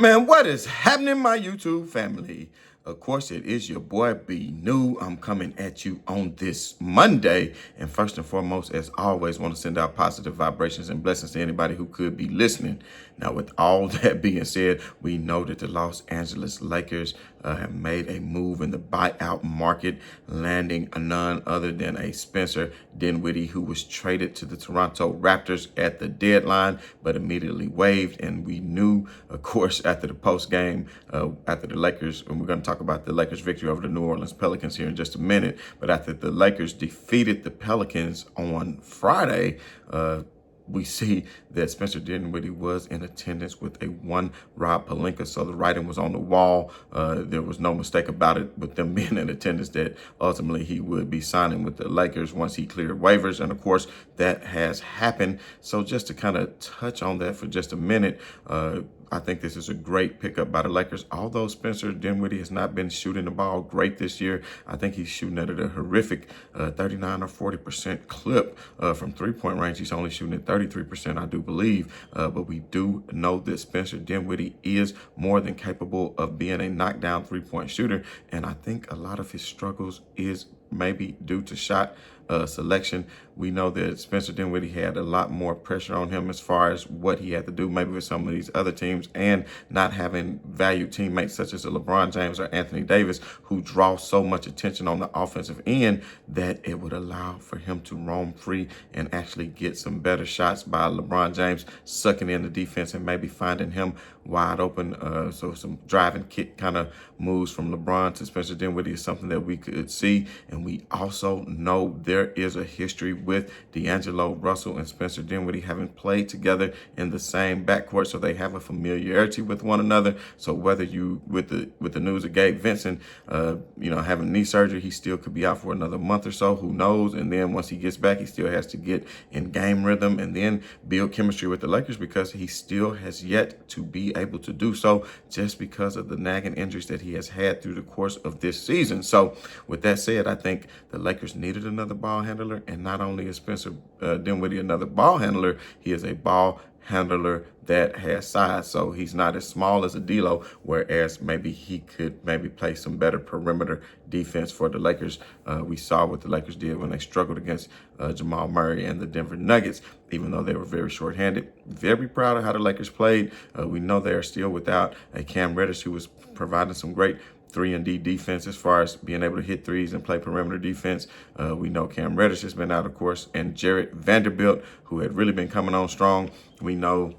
Man, what is happening, my YouTube family? Of course, it is your boy B New. I'm coming at you on this Monday. And first and foremost, as always, want to send out positive vibrations and blessings to anybody who could be listening. Now, with all that being said, we know that the Los Angeles Lakers have made a move in the buyout market, landing none other than a Spencer Dinwiddie, who was traded to the Toronto Raptors at the deadline, but immediately waived. And we knew, of course, after the post game, after the Lakers, and we're going to talk about the Lakers' victory over the New Orleans Pelicans here in just a minute, but after the Lakers defeated the Pelicans on Friday, we see that Spencer Dinwiddie was in attendance with a one Rob Pelinka. So the writing was on the wall. There was no mistake about it with them being in attendance that ultimately he would be signing with the Lakers once he cleared waivers. And of course, that has happened. So just to kind of touch on that for just a minute, I think this is a great pickup by the Lakers. Although Spencer Dinwiddie has not been shooting the ball great this year, I think he's shooting at a horrific 39 or 40% clip from three-point range. He's only shooting at 33%, I do believe. But we do know that Spencer Dinwiddie is more than capable of being a knockdown three-point shooter. And I think a lot of his struggles is maybe due to shot selection. We know that Spencer Dinwiddie had a lot more pressure on him as far as what he had to do maybe with some of these other teams, and not having valued teammates such as a LeBron James or Anthony Davis, who draw so much attention on the offensive end that it would allow for him to roam free and actually get some better shots by LeBron James sucking in the defense and maybe finding him wide open. So some driving kick kind of moves from LeBron to Spencer Dinwiddie is something that we could see. And we also know there is a history with D'Angelo Russell and Spencer Dinwiddie having played together in the same backcourt, so they have a familiarity with one another. So whether you with the news of Gabe Vincent, having knee surgery, he still could be out for another month or so. Who knows? And then once he gets back, he still has to get in game rhythm and then build chemistry with the Lakers, because he still has yet to be able to do so, just because of the nagging injuries that he has had through the course of this season. So with that said, I think the Lakers needed another ball handler, and not only is Spencer Dinwiddie another ball handler, he is a ball handler that has size. So he's not as small as a D'Lo, whereas maybe he could play some better perimeter defense for the Lakers. We saw what the Lakers did when they struggled against Jamal Murray and the Denver Nuggets, even though they were very shorthanded. Very proud of how the Lakers played. We know they are still without a Cam Reddish, who was providing some great 3-and-D defense as far as being able to hit threes and play perimeter defense. We know Cam Reddish has been out, of course, and Jarrett Vanderbilt, who had really been coming on strong. We know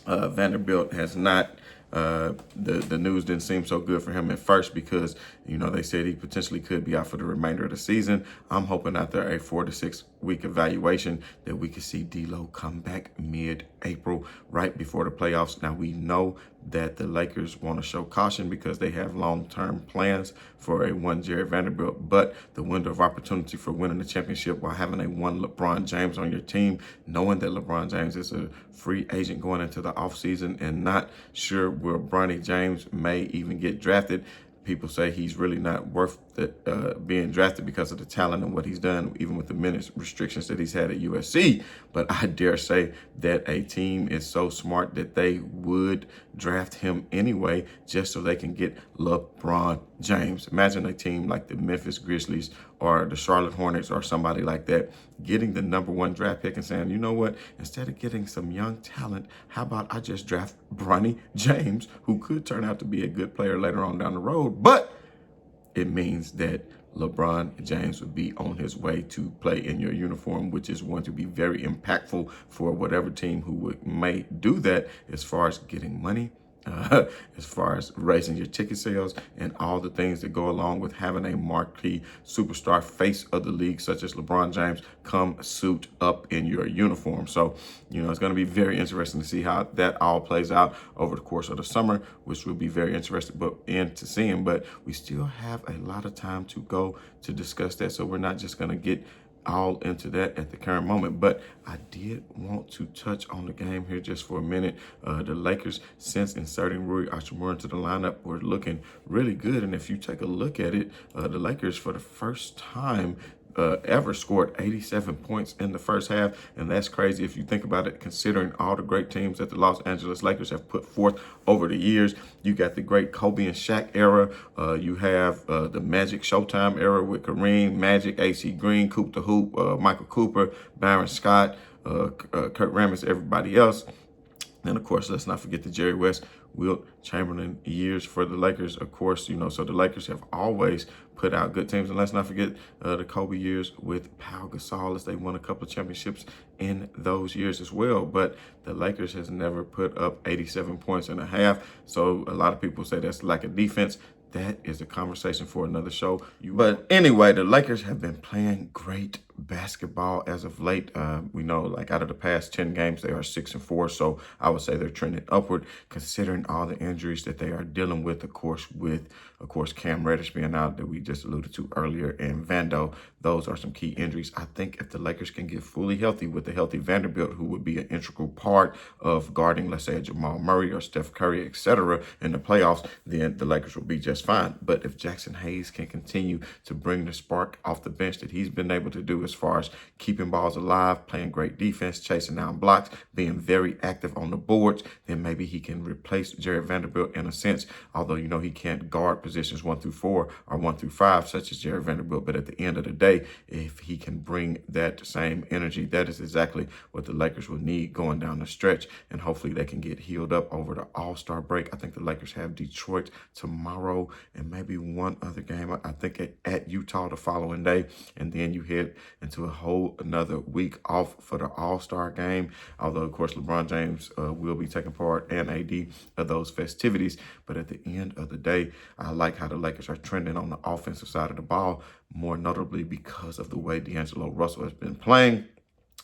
Vanderbilt has not. The news didn't seem so good for him at first, because they said he potentially could be out for the remainder of the season. I'm hoping after a 4 to 6 week evaluation that we could see D'Lo come back mid-April, right before the playoffs. Now, we know that the Lakers want to show caution because they have long-term plans for a one Jarrett Vanderbilt, but the window of opportunity for winning the championship while having a one LeBron James on your team, knowing that LeBron James is a free agent going into the offseason and not sure where Bronny James may even get drafted. People say he's really not worth being drafted because of the talent and what he's done, even with the minutes restrictions that he's had at USC. But I dare say that a team is so smart that they would draft him anyway, just so they can get LeBron James. Imagine a team like the Memphis Grizzlies or the Charlotte Hornets or somebody like that getting the #1 draft pick and saying, you know what, instead of getting some young talent, how about I just draft Bronny James, who could turn out to be a good player later on down the road. But it means that LeBron James would be on his way to play in your uniform, which is going to be very impactful for whatever team who may do that, as far as getting money, as far as raising your ticket sales and all the things that go along with having a marquee superstar face of the league such as LeBron James come suit up in your uniform. So, it's going to be very interesting to see how that all plays out over the course of the summer, which will be very interesting to seeing. But we still have a lot of time to go to discuss that, so we're not just going to get all into that at the current moment. But I did want to touch on the game here just for a minute. The Lakers, since inserting Rui Hachimura into the lineup, were looking really good. And if you take a look at it, the Lakers, for the first time ever scored 87 points in the first half. And that's crazy if you think about it, considering all the great teams that the Los Angeles Lakers have put forth over the years. You got the great Kobe and Shaq era. You have the Magic Showtime era with Kareem, Magic, AC Green, Coop the Hoop, Michael Cooper, Byron Scott, Kurt Rambis, everybody else. And of course, let's not forget the Jerry West, Wilt Chamberlain years for the Lakers. Of course, so the Lakers have always put out good teams. And let's not forget the Kobe years with Pau Gasol, as they won a couple of championships in those years as well. But the Lakers has never put up 87 points in a half. So a lot of people say that's lack of defense. That is a conversation for another show. But anyway, the Lakers have been playing great basketball as of late. We know, like, out of the past 10 games, they are 6-4. So I would say they're trending upward, considering all the injuries that they are dealing with. Of course, Cam Reddish being out, that we just alluded to earlier, and Vando. Those are some key injuries. I think if the Lakers can get fully healthy with a healthy Vanderbilt, who would be an integral part of guarding, let's say, Jamal Murray or Steph Curry, etc., in the playoffs, then the Lakers will be just fine. But if Jackson Hayes can continue to bring the spark off the bench that he's been able to do as far as keeping balls alive, playing great defense, chasing down blocks, being very active on the boards, then maybe he can replace Jarrett Vanderbilt in a sense, although he can't guard positions 1 through 4 or 1 through 5, such as Jarrett Vanderbilt. But at the end of the day, if he can bring that same energy, that is exactly what the Lakers will need going down the stretch. And hopefully they can get healed up over the All-Star break. I think the Lakers have Detroit tomorrow and maybe one other game, I think at Utah the following day. And then you head into a whole another week off for the All-Star game. Although, of course, LeBron James will be taking part, and AD, of those festivities. But at the end of the day, I like how the Lakers are trending on the offensive side of the ball, more notably because of the way D'Angelo Russell has been playing.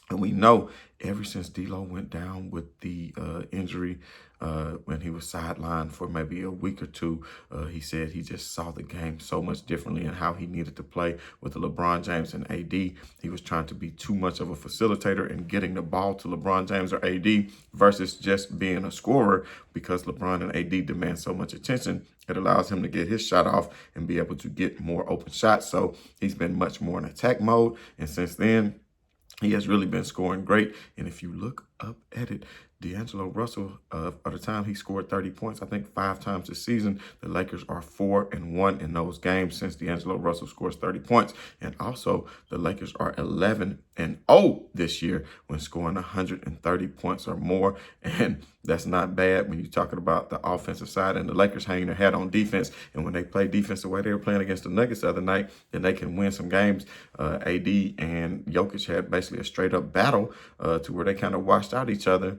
And we know ever since D'Lo went down with the injury, when he was sidelined for maybe a week or two, he said he just saw the game so much differently and how he needed to play with the LeBron James and AD. He was trying to be too much of a facilitator and getting the ball to LeBron James or AD versus just being a scorer, because LeBron and AD demand so much attention. It allows him to get his shot off and be able to get more open shots. So he's been much more in attack mode. And since then, he has really been scoring great. And if you look up at it, D'Angelo Russell, at the time he scored 30 points, I think 5 times this season. The Lakers are 4-1 in those games since D'Angelo Russell scores 30 points. And also, the Lakers are 11-0 this year when scoring 130 points or more. And that's not bad when you're talking about the offensive side. And the Lakers hang their hat on defense. And when they play defense the way they were playing against the Nuggets the other night, then they can win some games. AD and Jokic had basically a straight-up battle to where they kind of washed out each other.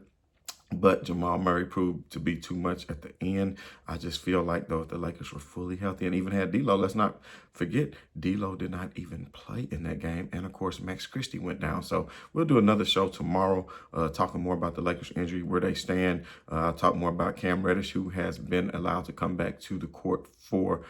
But Jamal Murray proved to be too much at the end. I just feel like, though, if the Lakers were fully healthy and even had D'Lo, let's not forget, D'Lo did not even play in that game. And, of course, Max Christie went down. So we'll do another show tomorrow talking more about the Lakers' injury, where they stand. I'll talk more about Cam Reddish, who has been allowed to come back to the court for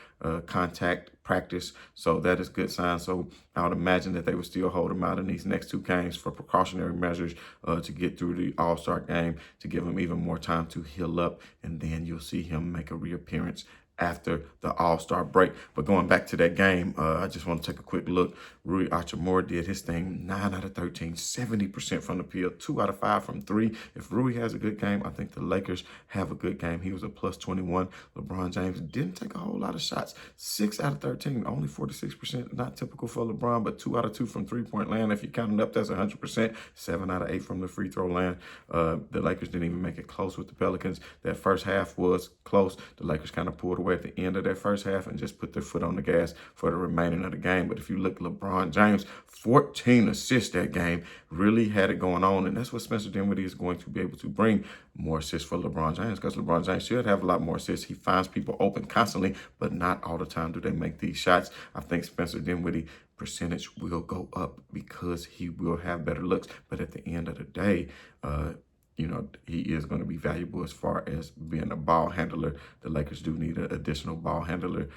contact practice. So that is a good sign. So I would imagine that they would still hold him out in these next 2 games for precautionary measures to get through the All-Star game, to give him even more time to heal up. And then you'll see him make a reappearance after the All-Star break. But going back to that game, I just want to take a quick look. Rui Hachimura did his thing, 9 out of 13, 70% from the field, 2 out of 5 from 3. If Rui has a good game, I think the Lakers have a good game. He was a plus 21. LeBron James didn't take a whole lot of shots, 6 out of 13, only 46%. Not typical for LeBron, but 2 out of 2 from three-point land. If you count it up, that's 100%. 7 out of 8 from the free throw land. The Lakers didn't even make it close with the Pelicans. That first half was close. The Lakers kind of pulled away at the end of that first half and just put their foot on the gas for the remaining of the game. But if you look, LeBron James, 14 assists that game, really had it going on. And that's what Spencer Dinwiddie is going to be able to bring, more assists for LeBron James, because LeBron James should have a lot more assists. He finds people open constantly, but not all the time do they make these shots. I think Spencer Dinwiddie percentage will go up because he will have better looks. But at the end of the day, he is going to be valuable as far as being a ball handler. The Lakers do need an additional ball handler.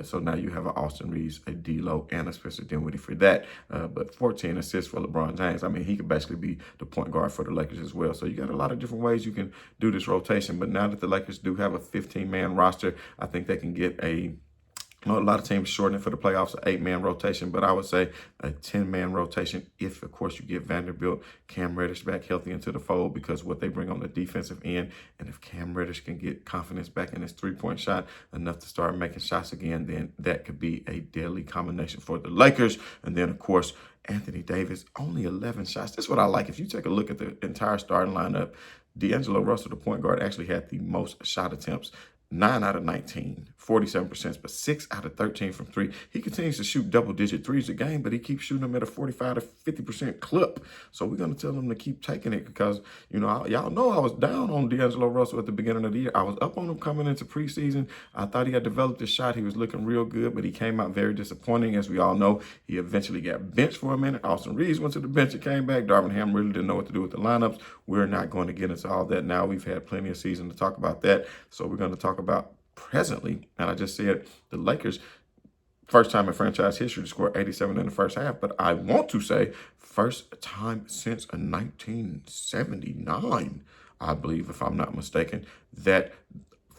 So now you have an Austin Reeves, a D'Lo, and a Spencer Dinwiddie for that. But 14 assists for LeBron James. I mean, he could basically be the point guard for the Lakers as well. So you got a lot of different ways you can do this rotation. But now that the Lakers do have a 15-man roster, I think they can get a I know a lot of teams shorten it for the playoffs, an 8-man rotation, but I would say a 10-man rotation if, of course, you get Vanderbilt, Cam Reddish back healthy into the fold because what they bring on the defensive end, and if Cam Reddish can get confidence back in his three-point shot enough to start making shots again, then that could be a deadly combination for the Lakers. And then, of course, Anthony Davis, only 11 shots. That's what I like. If you take a look at the entire starting lineup, D'Angelo Russell, the point guard, actually had the most shot attempts. 9 out of 19, 47%, but 6 out of 13 from three. He continues to shoot double-digit threes a game, but he keeps shooting them at a 45 to 50% clip. So we're going to tell him to keep taking it because, y'all know I was down on D'Angelo Russell at the beginning of the year. I was up on him coming into preseason. I thought he had developed his shot. He was looking real good, but he came out very disappointing. As we all know, he eventually got benched for a minute. Austin Reeves went to the bench and came back. Darvin Ham really didn't know what to do with the lineups. We're not going to get into all that now. We've had plenty of season to talk about that. So we're going to talk about presently, and I just said the Lakers, first time in franchise history to score 87 in the first half, but I want to say first time since 1979, I believe, if I'm not mistaken, that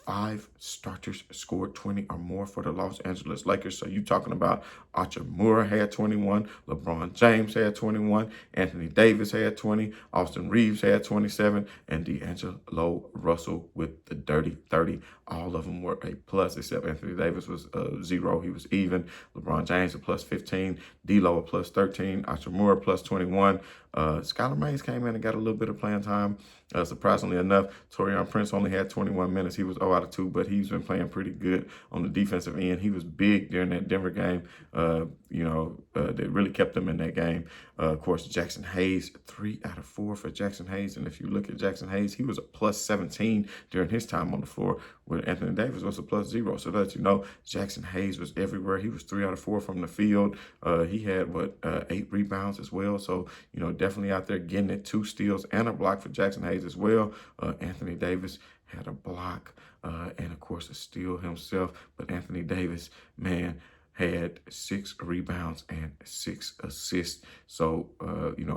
5 starters scored 20 or more for the Los Angeles Lakers. So you talking about Hachimura had 21, LeBron James had 21, Anthony Davis had 20, Austin Reeves had 27, and D'Angelo Russell with the dirty 30. All of them were a plus, except Anthony Davis was 0. He was even. LeBron James a plus 15, D'Lo a plus 13, Hachimura plus 21. Skylar Mays came in and got a little bit of playing time. Surprisingly enough, Taurean Prince only had 21 minutes. He was 0 out of 2, but he's been playing pretty good on the defensive end. He was big during that Denver game, that really kept him in that game. Of course, Jackson Hayes, 3 out of 4 for Jackson Hayes. And if you look at Jackson Hayes, he was a plus 17 during his time on the floor, where Anthony Davis was a plus 0. So that Jackson Hayes was everywhere. He was 3 out of 4 from the field. He had, 8 rebounds as well. So, definitely out there getting it, 2 steals and a block for Jackson Hayes as well. Anthony Davis had a block and, of course, a steal himself. But Anthony Davis, man, had 6 rebounds and 6 assists. So,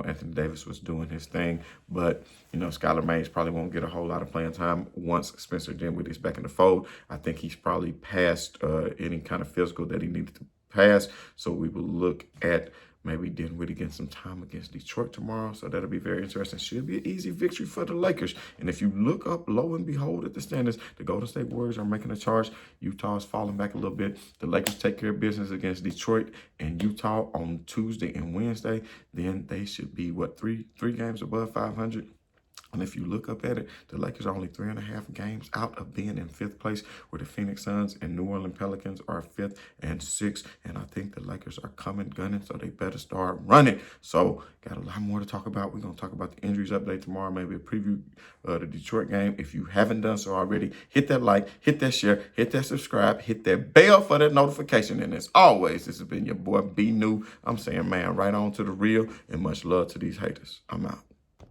Anthony Davis was doing his thing. But, Skylar Mays probably won't get a whole lot of playing time once Spencer Dinwiddie is back in the fold. I think he's probably past any kind of physical that he needed to pass. So we will look at maybe Dinwiddie getting some time against Detroit tomorrow. So that'll be very interesting. Should be an easy victory for the Lakers. And if you look up, lo and behold, at the standings, the Golden State Warriors are making a charge. Utah is falling back a little bit. The Lakers take care of business against Detroit and Utah on Tuesday and Wednesday. Then they should be, three games above 500. And if you look up at it, the Lakers are only 3.5 games out of being in 5th place, where the Phoenix Suns and New Orleans Pelicans are 5th and 6th. And I think the Lakers are coming gunning, so they better start running. So got a lot more to talk about. We're going to talk about the injuries update tomorrow, maybe a preview of the Detroit game. If you haven't done so already, hit that like, hit that share, hit that subscribe, hit that bell for that notification. And as always, this has been your boy B New. I'm saying, man, right on to the real, and much love to these haters. I'm out.